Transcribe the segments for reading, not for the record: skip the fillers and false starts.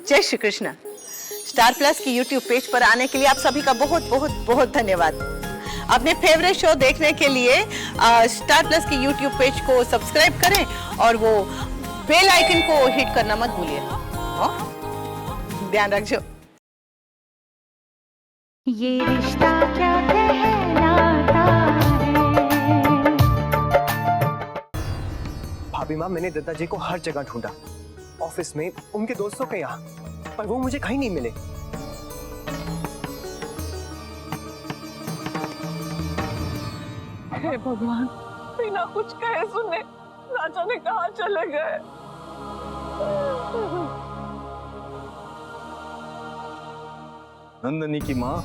जय Shri Krishna. Star plus की YouTube page पर आने के लिए आप सभी का बहुत बहुत बहुत धन्यवाद। अपने फेवरेट शो देखने के लिए स्टार प्लस की यूट्यूब पेज को सब्सक्राइब करें और वो बेल आइकन को हिट करना मत भूलिए। ध्यान रखिए। ये रिश्ता क्या कहलाता है। भाभी माँ, मैंने दत्ता जी को हर जगह ढूंढा, ऑफिस में, उनके दोस्तों के यहाँ, पर वो मुझे कहीं नहीं मिले। हे भगवान, बिना कुछ कहे सुने ना जाने कहाँ चले गए। नंदनी की माँ,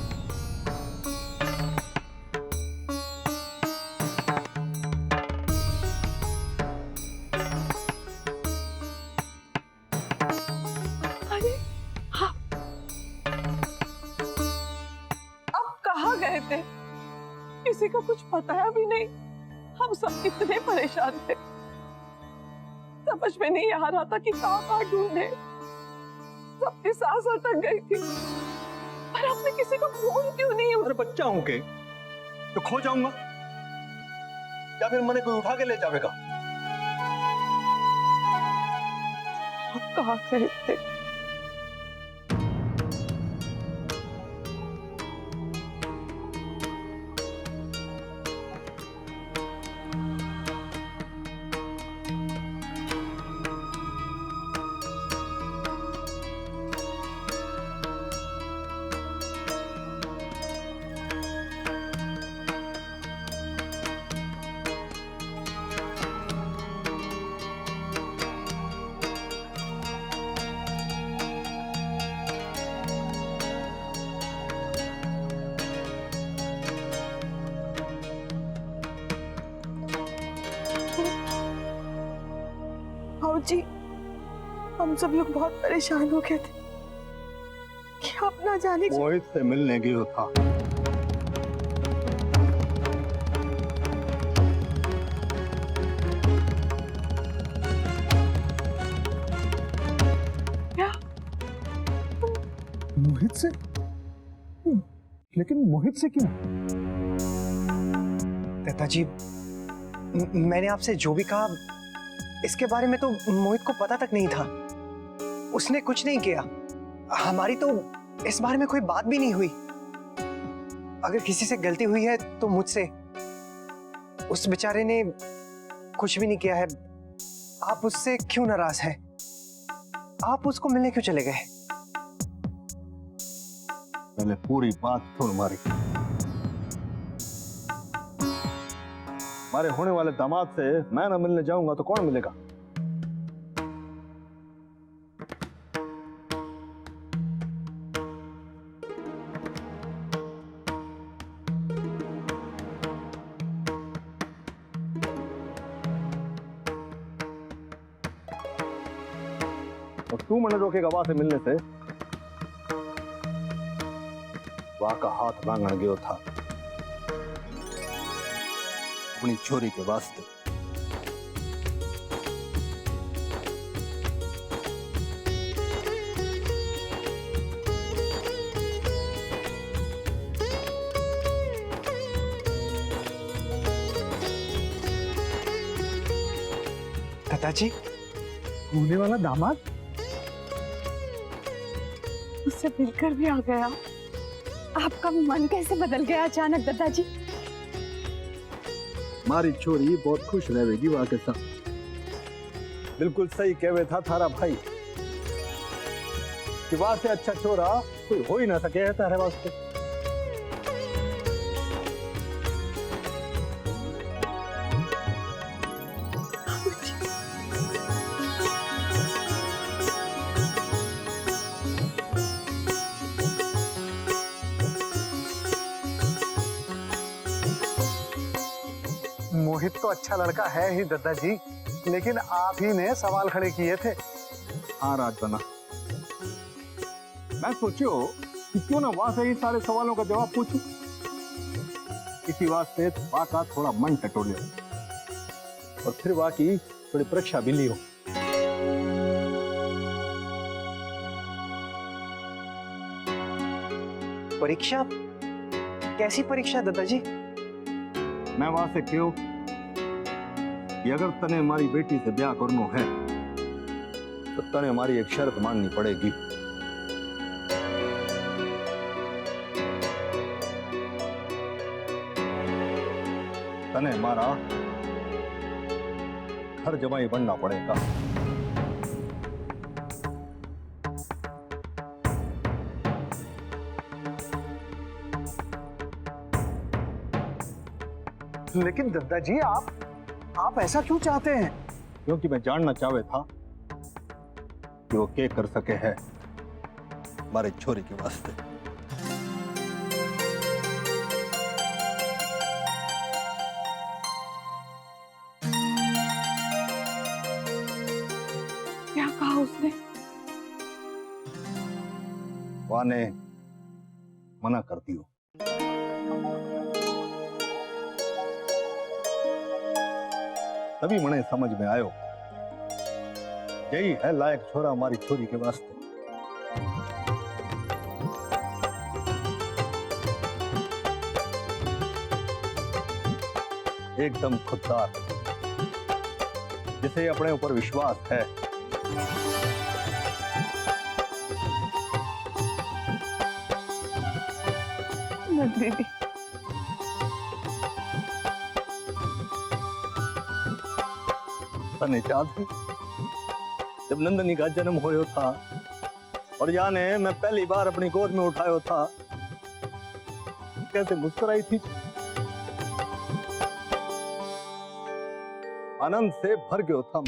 अरे हाँ, अब कहाँ गए थे? किसी को कुछ बताया भी नहीं। हम सब इतने परेशान थे, समझ में नहीं आ रहा था कि कहाँ कहाँ ढूंढे। सबकी सांस अटक गई थी, पर आपने किसी को फोन क्यों नहीं? अरे बच्चा हूं के तो खो जाऊंगा या फिर मैंने कोई उठा के ले जाएगा। आप कहाँ गए थे? जी, हम सब लोग बहुत परेशान हो गए थे कि आप ना जाने। मोहित से मिलने गया था। क्या? मोहित से? लेकिन मोहित से क्यों? दत्ता जी, मैंने आपसे जो भी कहा इसके बारे में तो मोहित को पता तक नहीं था। उसने कुछ नहीं किया। हमारी तो इस बारे में कोई बात भी नहीं हुई। अगर किसी से गलती हुई है तो मुझसे। उस बेचारे ने कुछ भी नहीं किया है। आप उससे क्यों नाराज हैं? आप उसको मिलने क्यों चले गए? पहले पूरी बात सुन हमारी। हमारे होने वाले दामाद से मैं ना मिलने जाऊंगा तो कौन मिलेगा? और तू मैंने रोकेगा वहां से मिलने से? वहां का हाथ मांगने गयो था अपनी छोरी के वास्ते। दत्ता जी, होने वाला दामाद उससे मिलकर भी आ गया। आपका मन कैसे बदल गया अचानक दत्ता जी? हमारी छोरी बहुत खुश रहेगी वहां के साथ। बिल्कुल सही कहवे था थारा भाई कि वहां से अच्छा छोरा कोई हो ही ना सके है तारे वास्ते। मोहित तो अच्छा लड़का है ही दत्ता जी, लेकिन आप ही ने सवाल खड़े किए थे। हाँ राज बना, मैं सोचियो कि क्यों ना वहां से ही सारे सवालों का जवाब पूछूं। इसी वास्ते वहां का थोड़ा मन टटोलियो और फिर वहां की थोड़ी परीक्षा भी ली हो। परीक्षा? कैसी परीक्षा दादाजी? मैं वहां से क्यों कि अगर तने हमारी बेटी से ब्याह करना है तो तने हमारी एक शर्त माननी पड़ेगी। तने हमारा घर जमाई बनना पड़ेगा। लेकिन दादाजी आप ऐसा क्यों चाहते हैं? क्योंकि मैं जानना चाहे था कि वो क्या कर सके है हमारे छोरी के वास्ते। क्या कहा उसने? वाने मना कर दियो। तभी मने समझ में आयो यही है लायक छोरा हमारी छोरी के वास्ते। एकदम खुददार, जिसे अपने ऊपर विश्वास है। दीदी, तने याद है जब नंदनी का जन्म होयो था और याने मैं पहली बार अपनी गोद में उठायो था, कैसे मुस्कुराई थी। आनंद से भर गयो था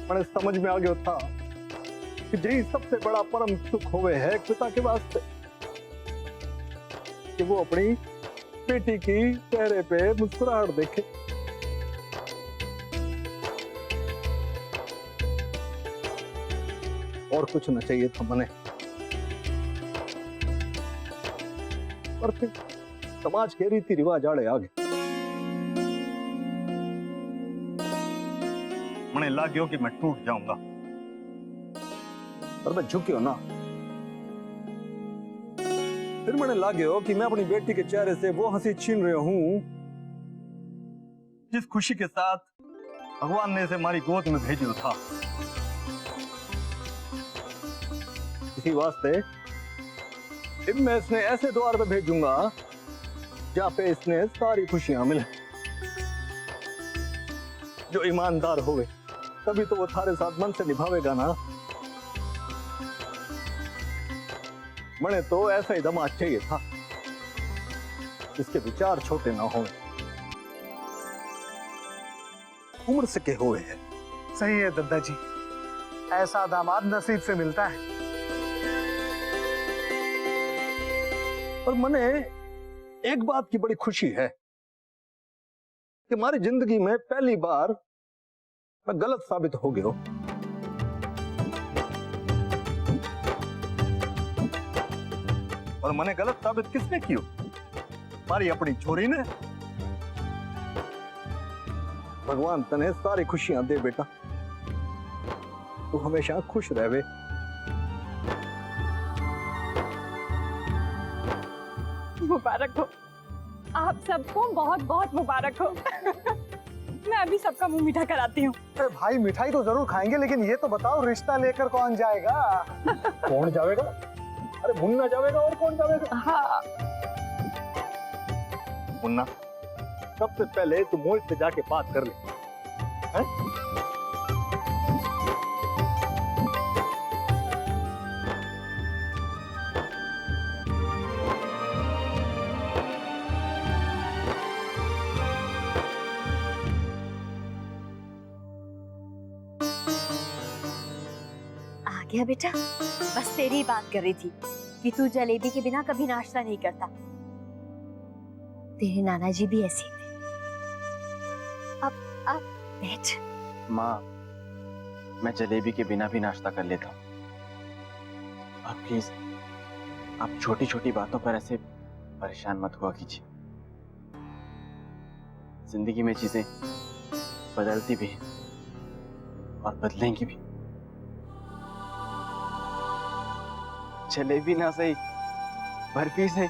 मैंने समझ में आ गया था कि यही सबसे बड़ा परम सुख होवे है पिता के वास्ते कि वो अपनी बेटी की चेहरे पे मुस्कुराहट देखे। और कुछ न चाहिए था मने। और फिर समाज के रीति रिवाज आड़े आ गए। मने लाग्यो कि मैं टूट जाऊंगा, पर मैं झुक्यो ना। फिर मैंने लाग्यो कि मैं अपनी बेटी के चेहरे से वो हंसी छीन रहा हूं जिस खुशी के साथ भगवान ने इसे हमारी गोद में भेजो था। इसी वास्ते अब मैं इसने ऐसे द्वार पे भेजूंगा जहां पे इसने सारी खुशियां मिले। जो ईमानदार होवे तभी तो वो थारे साथ मन से निभावेगा ना। मने तो ऐसा ही दमाद चाहिए था जिसके विचार छोटे ना हो, उम्र से के हुए हैं। सही है दादाजी, ऐसा दामाद नसीब से मिलता है। पर मने एक बात की बड़ी खुशी है कि हमारी जिंदगी में पहली बार मैं गलत साबित हो गया। और मैंने गलत साबित किसने किया? हमारी अपनी छोरी ने। भगवान तने सारी खुशियां दे बेटा, तू हमेशा खुश रहे। मुबारक हो, आप सबको बहुत बहुत मुबारक हो। मैं अभी सबका मुंह मीठा कराती हूँ। अरे भाई, मिठाई तो जरूर खाएंगे, लेकिन ये तो बताओ रिश्ता लेकर कौन जाएगा? कौन जाएगा? अरे मुन्ना जाएगा, और कौन जाएगा? हाँ। मुन्ना, सबसे पहले तू मोहित से जाके बात कर ले। हैं? आ गया बेटा, बस तेरी ही बात कर रही थी कि तू जलेबी के बिना कभी नाश्ता नहीं करता। तेरे नाना जी भी ऐसे थे। अब बैठ। माँ, मैं जलेबी के बिना भी नाश्ता कर लेता हूँ। आप प्लीज, आप छोटी छोटी बातों पर ऐसे परेशान मत हुआ कीजिए। जिंदगी में चीजें बदलती भी हैं और बदलेंगी भी। जलेबी ना सही, बर्फी सही।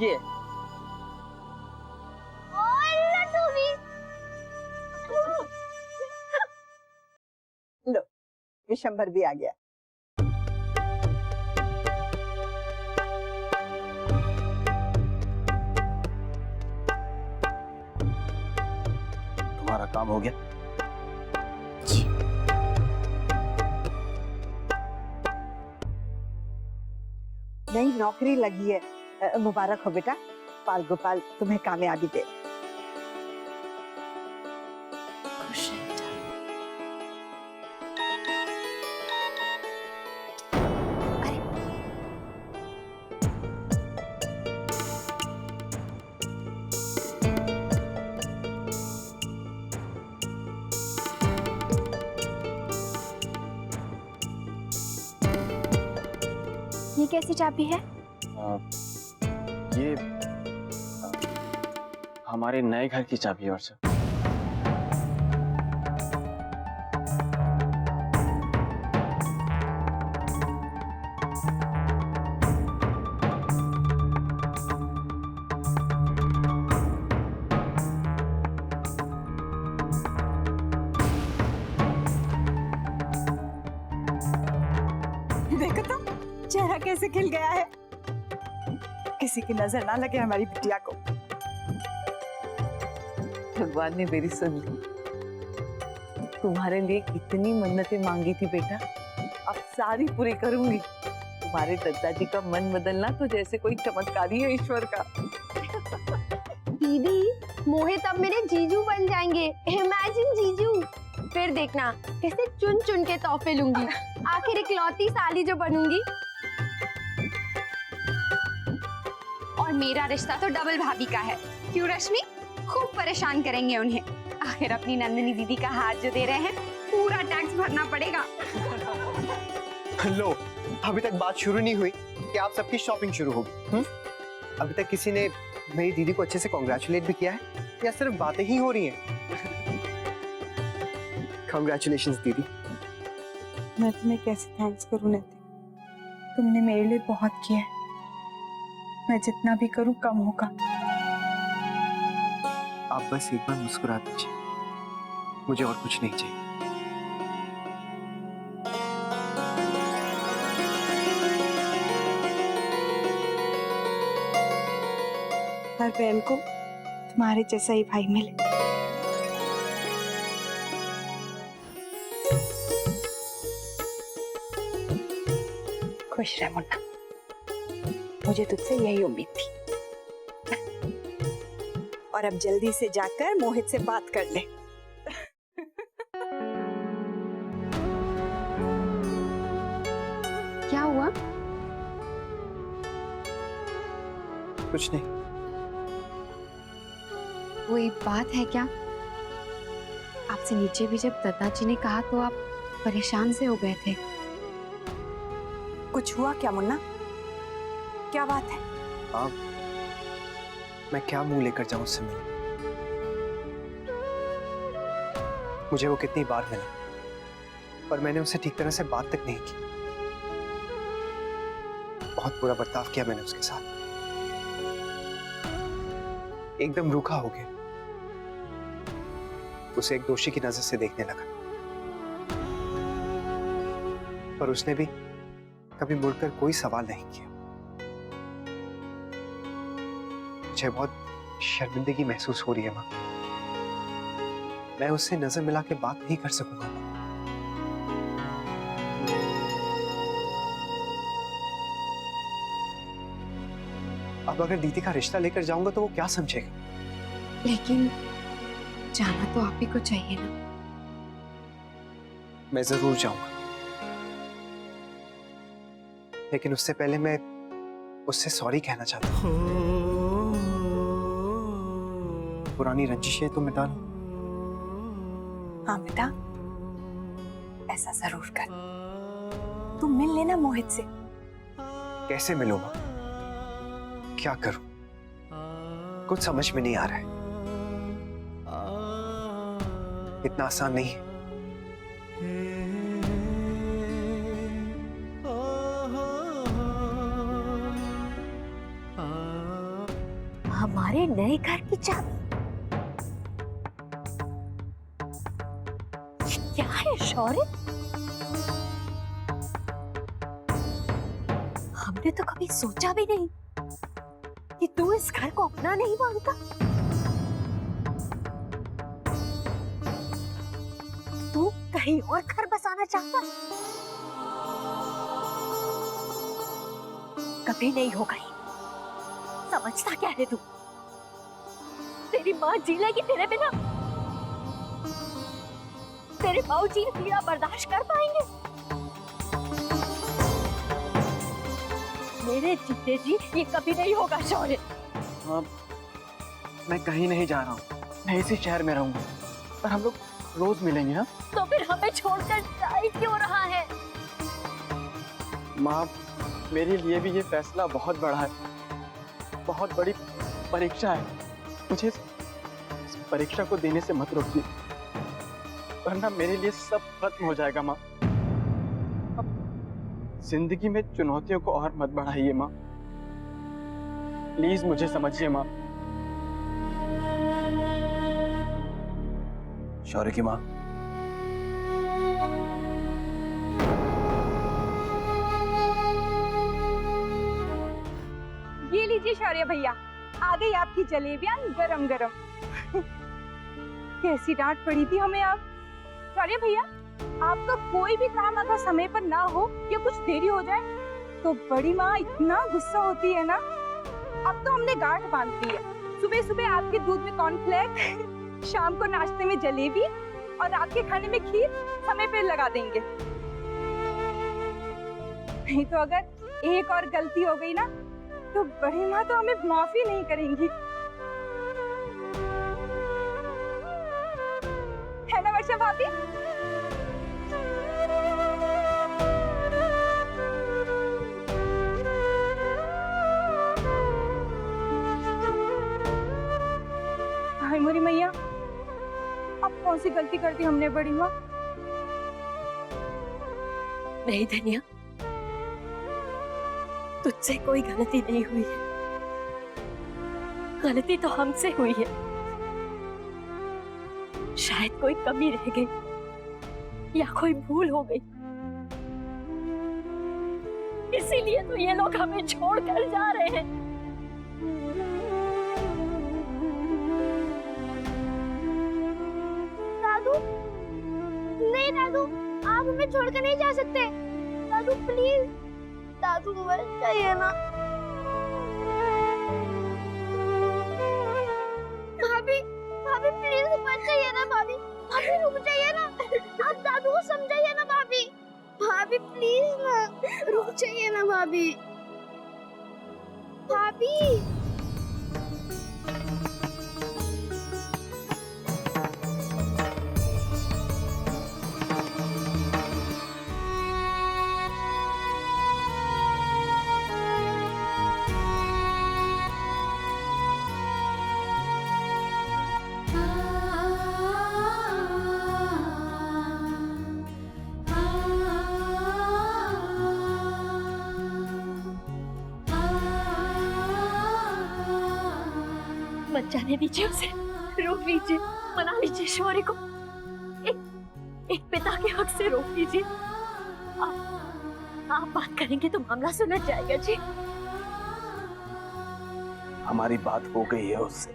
ये लो, विशंबर भी आ गया। तुम्हारा काम हो गया। नई नौकरी लगी है, मुबारक हो बेटा। पाल गोपाल तुम्हें कामयाबी दे। ये कैसी चाबी है? ये हमारे नए घर की चाबी है वर्षा। देखो तो चेहरा कैसे खिल गया है। किसी की नजर ना लगे हमारी बिटिया को। भगवान ने मेरी सुन ली। तुम्हारे लिए कितनी मन्नतें मांगी थी बेटा, अब सारी पूरी करूंगी। तुम्हारे दादाजी का मन बदलना तो जैसे कोई चमत्कार ही है ईश्वर का। दीदी, मोहित अब मेरे जीजू बन जाएंगे। इमेजिन जीजू। फिर देखना कैसे चुन चुन के तोहफे लूंगी। आखिर इकलौती साली जो बनूंगी। और मेरा रिश्ता तो डबल भाभी का है। क्यों रश्मि? खूब परेशान करेंगे उन्हें। आखिर अपनी नंदिनी दीदी का हाथ जो दे रहे हैं, पूरा टैक्स भरना पड़ेगा। लो, अभी तक बात शुरू नहीं हुई कि आप सबकी शॉपिंग शुरू होगी। अभी तक किसी ने मेरी दीदी को अच्छे से कॉन्ग्रेचुलेट भी किया है या सिर्फ बातें ही हो रही हैं? कॉन्ग्रेचुलेशंस दीदी। मैं तुम्हें कैसे थैंक्स करूं नैतिक? तुमने मेरे लिए बहुत किया है। मैं जितना भी करूं कम होगा। आप बस एक बार मुस्कुरा दीजिए, मुझे और कुछ नहीं चाहिए। हर बहन को तुम्हारे जैसा ही भाई मिले। खुश रह मुन्ना, मुझे तुझसे यही उम्मीद थी। और अब जल्दी से जाकर मोहित से बात कर ले। क्या हुआ? कुछ नहीं। कोई बात है क्या? आपसे नीचे भी जब दादाजी ने कहा तो आप परेशान से हो गए थे। कुछ हुआ क्या मुन्ना? क्या बात है? आप, मैं क्या मुंह लेकर जाऊं उससे मिलने? मुझे वो कितनी बार मिला, पर मैंने उससे ठीक तरह से बात तक नहीं की। बहुत बुरा बर्ताव किया मैंने उसके साथ, एकदम रूखा हो गया। उसे एक दोषी की नजर से देखने लगा, पर उसने भी कभी मुड़कर कोई सवाल नहीं किया। मुझे बहुत शर्मिंदगी महसूस हो रही है माँ। मैं उससे नजर मिला के बात नहीं कर सकूंगा। अब अगर दीदी का रिश्ता लेकर जाऊंगा तो वो क्या समझेगा? लेकिन जाना तो आप ही को चाहिए ना। मैं जरूर जाऊंगा, लेकिन उससे पहले मैं उससे सॉरी कहना चाहता हूँ। पुरानी रंजिशें तो मिटा लो। हाँ बेटा, ऐसा जरूर कर। तुम मिल लेना मोहित से। कैसे मिलूंगा? क्या करूं? कुछ समझ में नहीं आ रहा है। इतना आसान नहीं है। हमारे नए घर की चाबी? ये क्या है शौर्य? हमने तो कभी सोचा भी नहीं कि तू इस घर को अपना नहीं मानता। तू कहीं और घर बसाना चाहता? कभी नहीं होगा ये। समझता क्या है तू? तेरी माँ जी लेगी तेरे बिना? तेरे बाबूजी ये पीड़ा बर्दाश्त कर पाएंगे? मेरे जीते जी ये कभी नहीं होगा शौर्य। हाँ, मैं कहीं नहीं जा रहा हूँ, मैं इसी शहर में रहूंगा, पर हम लोग रोज मिलेंगे। हाँ, तो फिर हमें छोड़कर जा ही क्यों रहा है? माँ, मेरे लिए भी ये फैसला बहुत बड़ा है, बहुत बड़ी परीक्षा है। मुझे इस परीक्षा को देने से मत रोकिए, वरना मेरे लिए सब खत्म हो जाएगा। माँ, अब जिंदगी में चुनौतियों को और मत बढ़ाइए माँ, प्लीज मुझे समझिए माँ। शौर्य की माँ, ये लीजिए शौर्य भैया, आ गई आपकी जलेबियां गरम गरम। कैसी डांट पड़ी थी हमें आप। शौर्य भैया, आपका कोई भी काम अगर समय पर ना हो या कुछ देरी हो जाए तो बड़ी माँ इतना गुस्सा होती है ना। अब तो हमने गांठ बांध दी है, सुबह सुबह आपके दूध में कॉर्नफ्लेक्स, शाम को नाश्ते में जलेबी और रात के खाने में खीर समय पे लगा देंगे। नहीं तो अगर एक और गलती हो गई ना तो बड़ी माँ तो हमें माफी नहीं करेंगी, है ना वर्षा भाभी? हाय मोरी मैया, अब कौन सी गलती कर दी हमने बड़ी माँ? नहीं धनिया, तुझसे कोई गलती नहीं हुई है। गलती तो हमसे हुई है। शायद कोई कमी रह गई या कोई भूल हो गई, इसीलिए तो ये लोग हमें छोड़कर जा रहे हैं। दादू, नहीं दादू, आप हमें छोड़कर नहीं जा सकते। दादू प्लीज, दादू मत जाइए ना। भाभी, भाभी प्लीज मत जाइए ना भाभी, भाभी रुक जाइए ना। आप दादू को समझाइए ना भाभी, भाभी प्लीज ना, रुक जाइए ना भाभी। भाभी मत जाने दीजिए उसे, रोक लीजिए, मना लीजिए शौर्य को। एक पिता के हक से रोक लीजिए। आप बात करेंगे तो मामला सुलझ जाएगा जी। हमारी बात हो गई है उससे,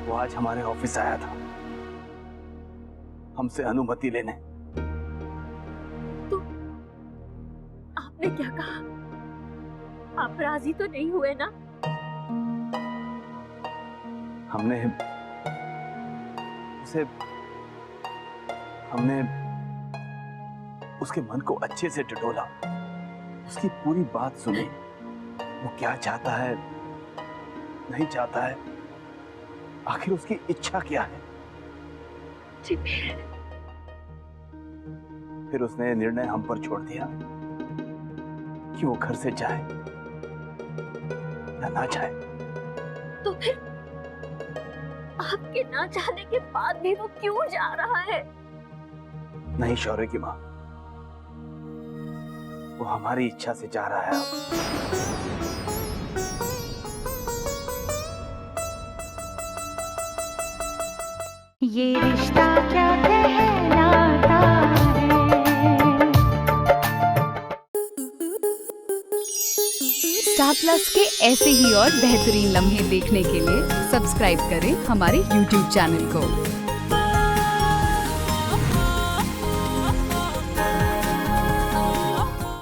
वो आज हमारे ऑफिस आया था हमसे अनुमति लेने। तो आपने क्या कहा? आप राजी तो नहीं हुए ना? हमने उसके मन को अच्छे से टटोला, उसकी पूरी बात सुनी, वो क्या चाहता है, नहीं चाहता है, आखिर उसकी इच्छा क्या है। फिर उसने निर्णय हम पर छोड़ दिया कि वो घर से जाए या ना जाए। तो फिर आपके ना चाहने के बाद भी वो क्यों जा रहा है? नहीं शौर्य की माँ, वो हमारी इच्छा से जा रहा है। ये रिश्ता क्या कहलाता है। स्टार प्लस के ऐसे ही और बेहतरीन लम्हे देखने के लिए सब्सक्राइब करें हमारे YouTube चैनल को।